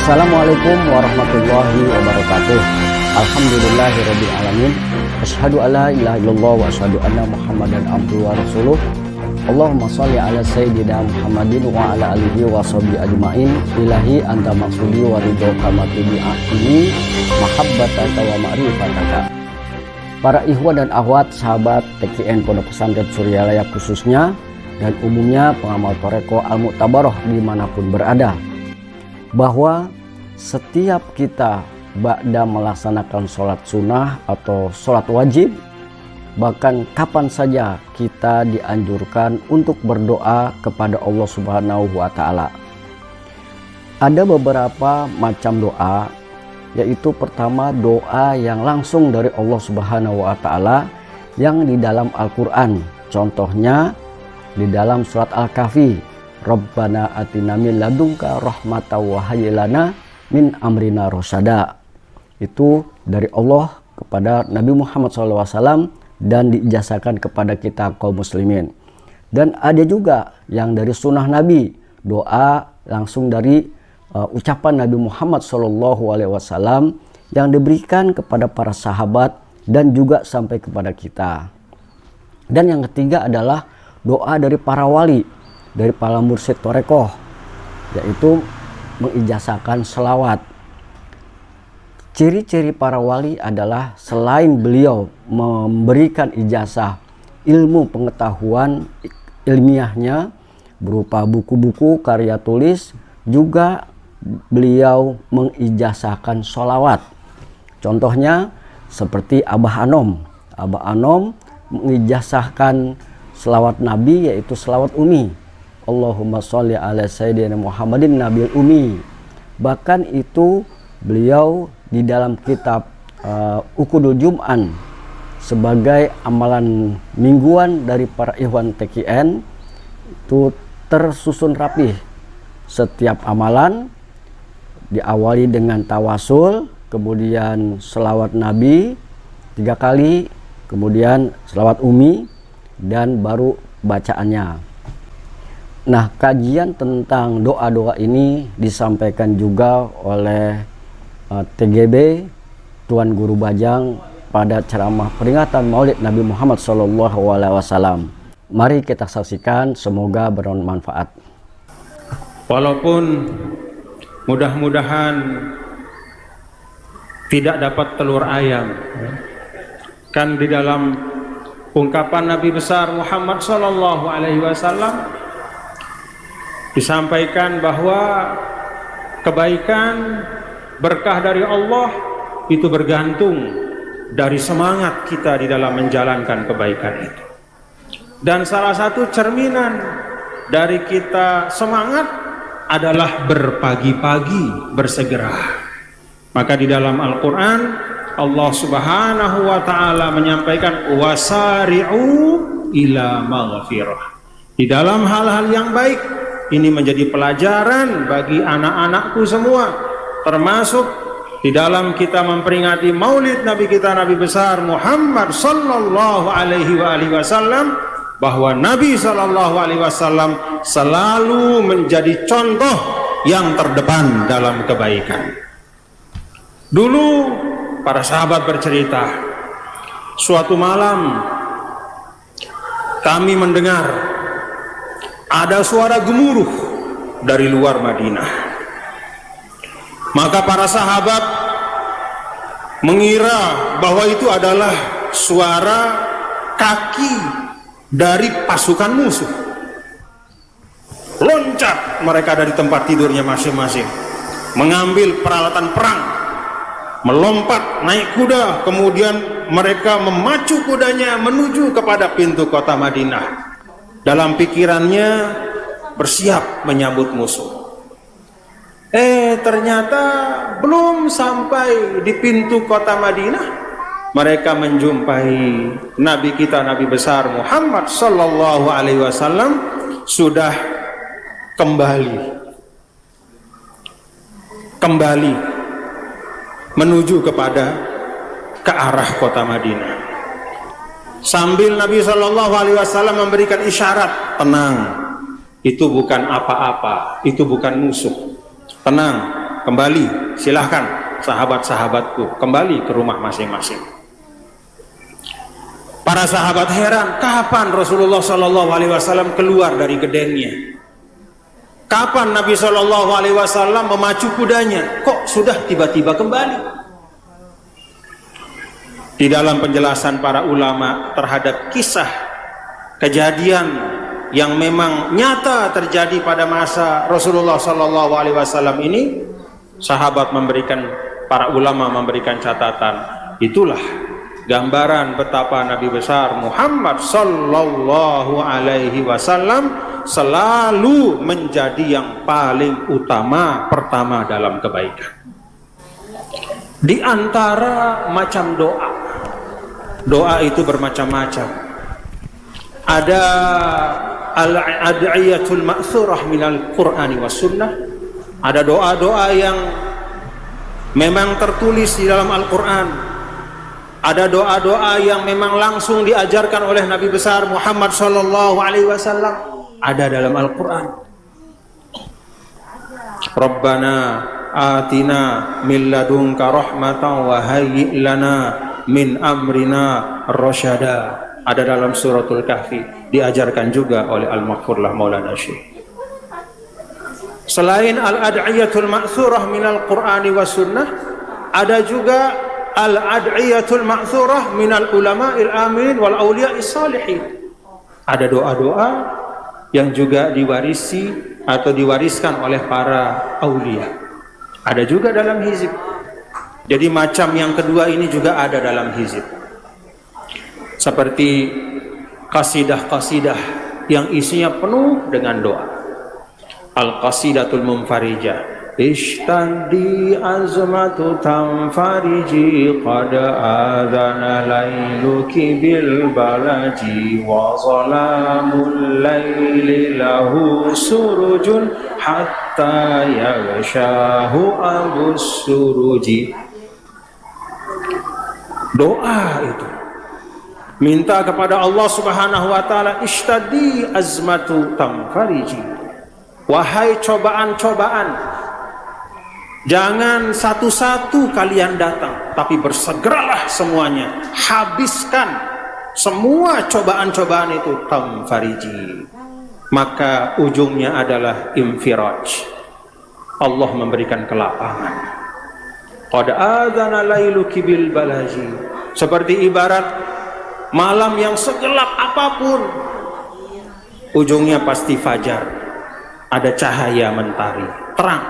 Assalamualaikum warahmatullahi wabarakatuh. Alhamdulillahirabbil alamin. Asyhadu alla ilaha illallah wa asyhadu anna Muhammadan abduhu wa rasuluh. Allahumma shalli ala sayyidina Muhammadin wa ala alihi wa sahbihi ajmain. Ilahi anta maksudi wa ridho kama ini mahabbataka wa ma'rifataka. Para ikhwan dan akhwat sahabat TKN Pondok Pesantren Suryalaya khususnya dan umumnya pengamal Toreko Al-Mu'tabaroh dimanapun berada, bahwa setiap kita ba'da melaksanakan sholat sunnah atau sholat wajib, bahkan kapan saja kita dianjurkan untuk berdoa kepada Allah Subhanahu wa Ta'ala. Ada beberapa macam doa, yaitu pertama doa yang langsung dari Allah Subhanahu wa Ta'ala yang di dalam Al-Quran. Contohnya di dalam surat Al-Kahfi, Rabbana atina min ladunka rahmatan wa hayyi lana min amrina rasyada. Itu dari Allah kepada Nabi Muhammad SAW dan diijazahkan kepada kita kaum muslimin. Dan ada juga yang dari sunnah Nabi, doa langsung dari ucapan Nabi Muhammad SAW yang diberikan kepada para sahabat dan juga sampai kepada kita. Dan yang ketiga adalah doa dari para wali, dari para mursyid Torekoh, yaitu mengijazahkan selawat. Ciri-ciri para wali adalah selain beliau memberikan ijazah ilmu pengetahuan ilmiahnya berupa buku-buku karya tulis, juga beliau mengijazahkan sholawat. Contohnya seperti Abah Anom. Abah Anom mengijazahkan selawat Nabi, yaitu selawat Umi. Allahumma sholli ala sayyidina Muhammadin nabil Umi. Bahkan itu beliau di dalam kitab Ukudul Jum'an sebagai amalan mingguan dari para ikhwan TKN itu tersusun rapih. Setiap amalan diawali dengan tawasul, kemudian selawat Nabi 3 kali, kemudian selawat Umi, dan baru bacaannya. Nah, kajian tentang doa-doa ini disampaikan juga oleh TGB Tuan Guru Bajang pada ceramah peringatan Maulid Nabi Muhammad SAW. Mari kita saksikan, semoga bermanfaat. Walaupun mudah-mudahan tidak dapat telur ayam, kan di dalam ungkapan Nabi besar Muhammad SAW disampaikan bahwa kebaikan berkah dari Allah itu bergantung dari semangat kita di dalam menjalankan kebaikan itu. Dan salah satu cerminan dari kita semangat adalah berpagi-pagi bersegera. Maka di dalam Al-Quran Allah Subhanahu wa Ta'ala menyampaikan wasari'u ila maghfirah. Di dalam hal-hal yang baik ini menjadi pelajaran bagi anak-anakku semua, termasuk di dalam kita memperingati Maulid Nabi kita Nabi besar Muhammad sallallahu alaihi wasallam, bahwa Nabi sallallahu alaihi wasallam selalu menjadi contoh yang terdepan dalam kebaikan. Dulu para sahabat bercerita, suatu malam kami mendengar ada suara gemuruh dari luar Madinah. Maka para sahabat mengira bahwa itu adalah suara kaki dari pasukan musuh. Loncat mereka dari tempat tidurnya masing-masing, mengambil peralatan perang, melompat naik kuda, kemudian mereka memacu kudanya menuju kepada pintu kota Madinah. Dalam pikirannya bersiap menyambut musuh. Ternyata belum sampai di pintu kota Madinah, mereka menjumpai Nabi kita Nabi besar Muhammad sallallahu alaihi wasallam sudah kembali menuju ke arah kota Madinah. Sambil Nabi Shallallahu Alaihi Wasallam memberikan isyarat, tenang, itu bukan apa-apa, itu bukan musuh, tenang, kembali, silahkan sahabat-sahabatku kembali ke rumah masing-masing. Para sahabat heran, kapan Rasulullah SAW keluar dari gedengnya? Kapan Nabi SAW memacu kudanya? Kok sudah tiba-tiba kembali? Di dalam penjelasan para ulama terhadap kisah kejadian yang memang nyata terjadi pada masa Rasulullah SAW ini, para ulama memberikan catatan, itulah gambaran betapa Nabi besar Muhammad sallallahu alaihi wasallam selalu menjadi yang paling utama, pertama dalam kebaikan. Di antara macam doa itu bermacam-macam. Ada al-ad'iyatul ma'thurah minal Qur'ani was sunnah. Ada doa-doa yang memang tertulis di dalam Al-Quran. Ada doa-doa yang memang langsung diajarkan oleh Nabi besar Muhammad sallallahu alaihi wasallam, ada dalam Al-Quran. Rabbana atina min ladunka rahmatan wa hayyi' lana min amrina rasyada, ada dalam suratul Kahfi, diajarkan juga oleh Al-Maghfurlah Maulana Syekh. Selain al-ad'iyatul ma'thurah minal Qur'ani was sunnah, ada juga al-ad'iyatul ma'thurah minal ulama'il amin wal awliya'is salihin. Ada doa-doa yang juga diwarisi atau diwariskan oleh para aulia. Ada juga dalam hizib. Jadi macam yang kedua ini juga ada dalam hizib. Seperti qasidah-qasidah yang isinya penuh dengan doa. Al-qasidatul munfarijah, ishtaddi azmatu tanfariji qad adhana layluki bil balaji wa zalamul layli lahu surujun hatta yaghshahu abus suruji. Doa itu minta kepada Allah Subhanahu wa taala, ishtaddi azmatu tanfariji, wahai cobaan-cobaan, jangan satu-satu kalian datang, tapi bersegeralah semuanya, habiskan semua cobaan-cobaan itu, tamfariji, maka ujungnya adalah infiraj, Allah memberikan kelapangan. Qad adzana lailuki bil balaji, seperti ibarat malam yang segelap apapun, ujungnya pasti fajar, ada cahaya mentari, terang.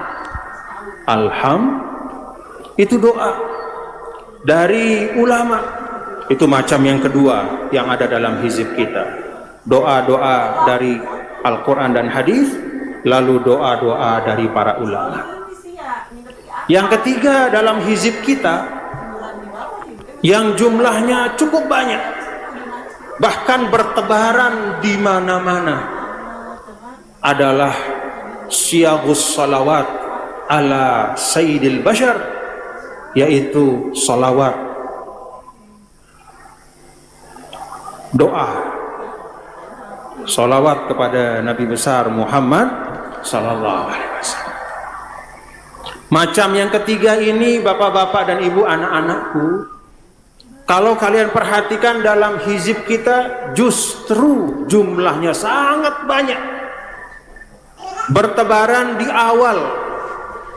Itu doa dari ulama. Itu macam yang kedua yang ada dalam hizib kita. Doa-doa dari Al-Quran dan hadis, lalu doa-doa dari para ulama. Yang ketiga dalam hizib kita, yang jumlahnya cukup banyak, bahkan bertebaran di mana-mana, adalah syiagus salawat ala sayyidil bashar, yaitu salawat, doa, salawat kepada Nabi besar Muhammad sallallahu alaihi wasallam. Macam yang ketiga ini, bapak-bapak dan ibu, anak-anakku, kalau kalian perhatikan dalam hizib kita, justru jumlahnya sangat banyak, bertebaran di awal.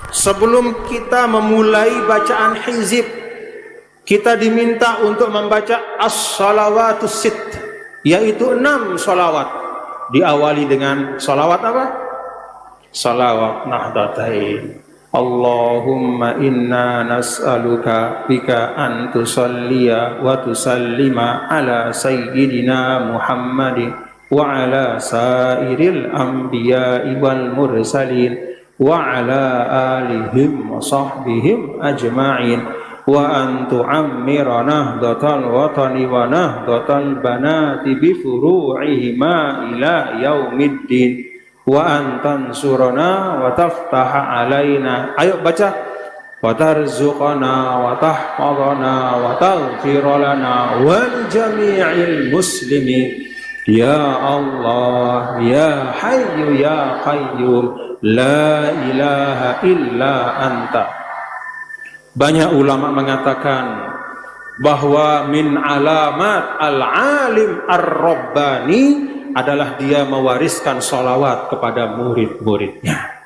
Sebelum kita memulai bacaan hizib, kita diminta untuk membaca as-salawatus sit, yaitu 6 salawat. Diawali dengan salawat apa? Salawat nahdatain. Allahumma inna nas'aluka bika an tusalliya wa tusallima ala sayyidina Muhammadin wa ala sairil anbiya'i wal mursalin wa ala alihim wa sahbihim ajma'in wa an tu'ammira nahdatal watani wa nahdatal banati bi furu'ihima ila yaumiddin wa an tansurana wa taftaha alaina. Ayo baca, wa tarzuqana wa tahfadhana wa taghfir lana wal jami'il muslimin ya Allah ya hayyu ya qayyum la ilaha illa anta. Banyak ulama mengatakan bahwa min alamat al-alim ar-rabbani adalah dia mewariskan sholawat kepada murid-muridnya.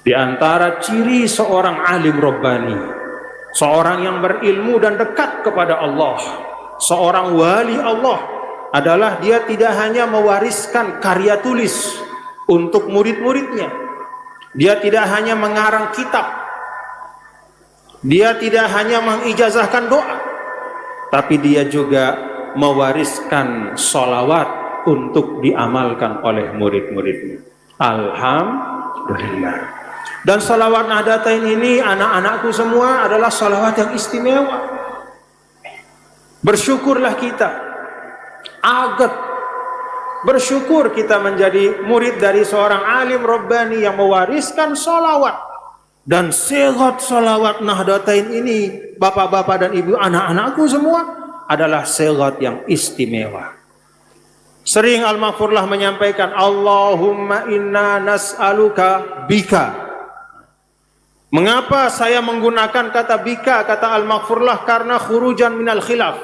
Di antara ciri seorang alim rabbani, seorang yang berilmu dan dekat kepada Allah, seorang wali Allah, adalah dia tidak hanya mewariskan karya tulis untuk murid-muridnya. Dia tidak hanya mengarang kitab, dia tidak hanya mengijazahkan doa, tapi dia juga mewariskan sholawat untuk diamalkan oleh murid-muridnya. Alhamdulillah. Dan sholawat Nahdlatain ini, anak-anakku semua, adalah sholawat yang istimewa. Bersyukurlah kita, agat bersyukur kita menjadi murid dari seorang alim rabbani yang mewariskan sholawat. Dan segot sholawat Nahdlatain ini, bapak-bapak dan ibu, anak-anakku semua, adalah segot yang istimewa. Sering Al-Maghfurlah menyampaikan, Allahumma inna nas'aluka bika. Mengapa saya menggunakan kata bika, kata Al-Maghfurlah? Karena khurujan minal khilaf.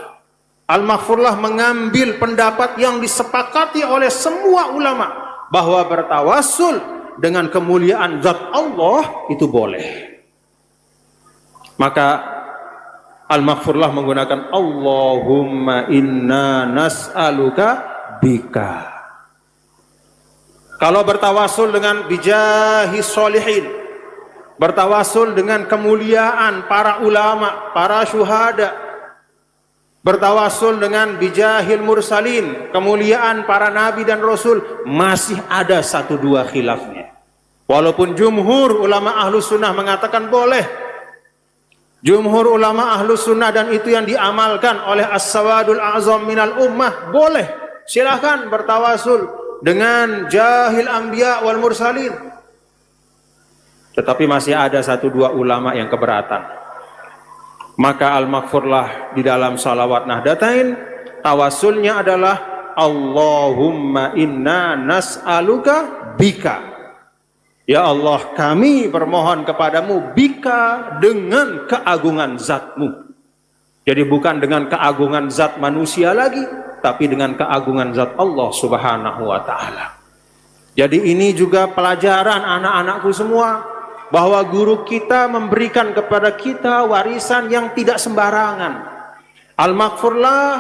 Al-Maghfurlah mengambil pendapat yang disepakati oleh semua ulama, bahwa bertawassul dengan kemuliaan zat Allah itu boleh. Maka Al-Maghfurlah menggunakan Allahumma inna nas'aluka bika. Kalau bertawassul dengan bijahi sholihin, bertawasul dengan kemuliaan para ulama, para syuhada, bertawasul dengan bijahil mursalin, kemuliaan para nabi dan rasul, masih ada 1-2 khilafnya. Walaupun jumhur ulama ahlus sunnah mengatakan boleh, jumhur ulama ahlus sunnah, dan itu yang diamalkan oleh as-sawadul a'zam minal ummah, boleh, silahkan bertawasul dengan jahil anbiya wal mursalin. Tetapi masih ada 1-2 ulama yang keberatan. Maka Al-Maghfurlah di dalam salawat Nahdlatain, tawasulnya adalah Allahumma inna nas'aluka bika. Ya Allah, kami bermohon kepadamu bika, dengan keagungan zatmu. Jadi bukan dengan keagungan zat manusia lagi, tapi dengan keagungan zat Allah subhanahu wa ta'ala. Jadi ini juga pelajaran anak-anakku semua, bahwa guru kita memberikan kepada kita warisan yang tidak sembarangan. Al-Maghfurlah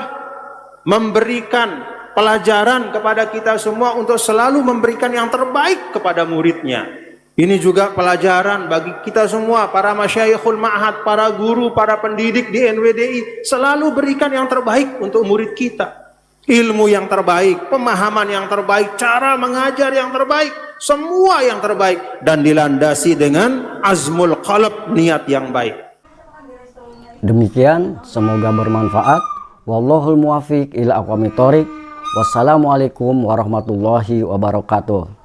memberikan pelajaran kepada kita semua untuk selalu memberikan yang terbaik kepada muridnya. Ini juga pelajaran bagi kita semua, para masyayikhul ma'had, para guru, para pendidik di NWDI, selalu berikan yang terbaik untuk murid kita. Ilmu yang terbaik, pemahaman yang terbaik, cara mengajar yang terbaik, semua yang terbaik, dan dilandasi dengan azmul qalb, niat yang baik. Demikian, semoga bermanfaat. Wallahul muwaffiq ila aqwamit thoriq. Wassalamualaikum warahmatullahi wabarakatuh.